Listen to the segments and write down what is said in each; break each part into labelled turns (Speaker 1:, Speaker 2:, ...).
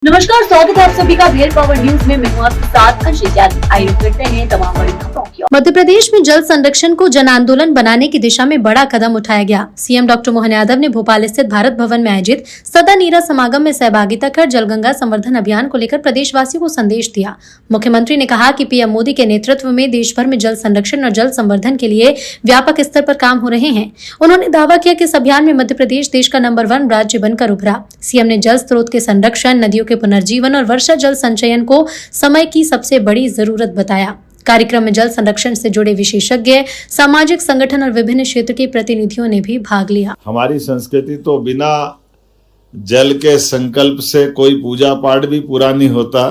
Speaker 1: नमस्कार, स्वागत है आप सभी का रियल पावर न्यूज में। मैं हूं आपके साथ अंशित यादव। आइए करते हैं तमाम बड़ी खबरों की।
Speaker 2: मध्य प्रदेश में जल संरक्षण को जन आंदोलन बनाने की दिशा में बड़ा कदम उठाया गया। सीएम डॉक्टर मोहन यादव ने भोपाल स्थित भारत भवन में आयोजित सदा नीरा समागम में सहभागिता कर जलगंगा संवर्धन अभियान को लेकर प्रदेशवासियों को संदेश दिया। मुख्यमंत्री ने कहा कि पीएम मोदी के नेतृत्व में देश भर में जल संरक्षण और जल संवर्धन के लिए व्यापक स्तर पर काम हो रहे हैं। उन्होंने दावा किया कि इस अभियान में मध्य प्रदेश देश का नंबर 1 राज्य बनकर उभरा। सीएम ने जल स्रोत के संरक्षण, नदियों के पुनर्जीवन और वर्षा जल संचयन को समय की सबसे बड़ी जरूरत बताया। कार्यक्रम में जल संरक्षण से जुड़े विशेषज्ञ, सामाजिक संगठन और विभिन्न क्षेत्र के प्रतिनिधियों ने भी भाग लिया।
Speaker 3: हमारी संस्कृति तो बिना जल के संकल्प से कोई पूजा पाठ भी पूरा नहीं होता।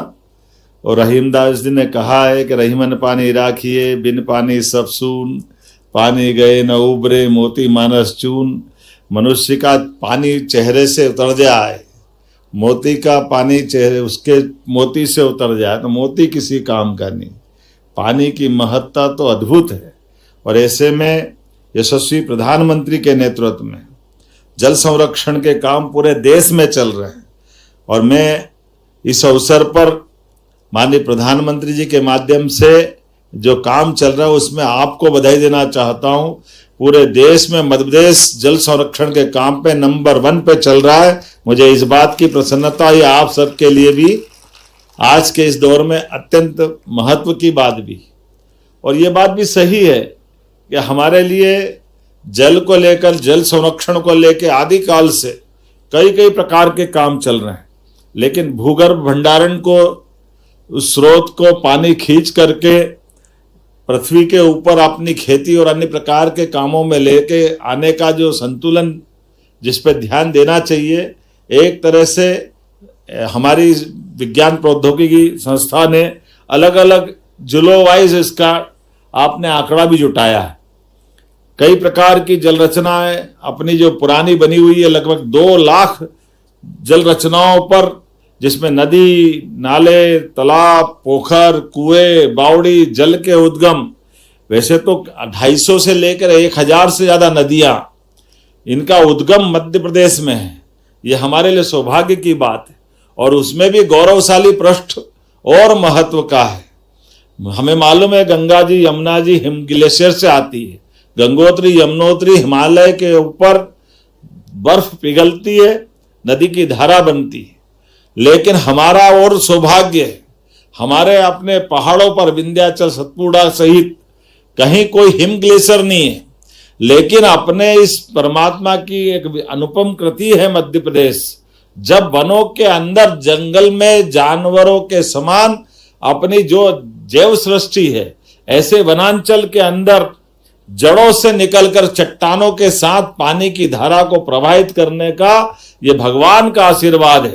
Speaker 3: और रहीमदास जी ने कहा है कि रहीमन पानी राखिए, बिन पानी सब सून, पानी गए न उबरे, मोती मानस चून। मनुष्य का पानी चेहरे से उतर जाए, मोती का पानी चेहरे उसके मोती से उतर जाए तो मोती किसी काम का नहीं। पानी की महत्ता तो अद्भुत है। और ऐसे में यशस्वी प्रधानमंत्री के नेतृत्व में जल संरक्षण के काम पूरे देश में चल रहे हैं। और मैं इस अवसर पर माननीय प्रधानमंत्री जी के माध्यम से जो काम चल रहा है उसमें आपको बधाई देना चाहता हूं। पूरे देश में मध्य प्रदेश जल संरक्षण के काम पे नंबर 1 पे चल रहा है। मुझे इस बात की प्रसन्नता है, आप सबके लिए भी आज के इस दौर में अत्यंत महत्व की बात भी। और ये बात भी सही है कि हमारे लिए जल को लेकर, जल संरक्षण को लेकर आदिकाल से कई प्रकार के काम चल रहे हैं। लेकिन भूगर्भ भंडारण को, उस स्रोत को पानी खींच करके पृथ्वी के ऊपर अपनी खेती और अन्य प्रकार के कामों में लेके आने का जो संतुलन, जिस पर ध्यान देना चाहिए, एक तरह से हमारी विज्ञान प्रौद्योगिकी संस्था ने अलग अलग जिलों वाइज इसका आपने आंकड़ा भी जुटाया है। कई प्रकार की जल रचनाएं अपनी जो पुरानी बनी हुई है, लगभग 2 लाख जल रचनाओं पर, जिसमें नदी, नाले, तालाब, पोखर, कुएं, बावड़ी, जल के उद्गम, वैसे तो 250 से लेकर 1000 से ज्यादा नदियां, इनका उद्गम मध्य प्रदेश में है। ये हमारे लिए सौभाग्य की बात है। और उसमें भी गौरवशाली पृष्ठ और महत्व का है। हमें मालूम है गंगा जी, यमुना जी हिम ग्लेशियर से आती है। गंगोत्री, यमुनोत्री हिमालय के ऊपर बर्फ पिघलती है, नदी की धारा बनती है। लेकिन हमारा और सौभाग्य है, हमारे अपने पहाड़ों पर विंध्याचल, सतपुड़ा सहित कहीं कोई हिम ग्लेशियर नहीं है। लेकिन अपने इस परमात्मा की एक अनुपम कृति है मध्य प्रदेश। जब वनों के अंदर, जंगल में जानवरों के समान अपनी जो जैव सृष्टि है, ऐसे वनांचल के अंदर जड़ों से निकलकर चट्टानों के साथ पानी की धारा को प्रवाहित करने का ये भगवान का आशीर्वाद है।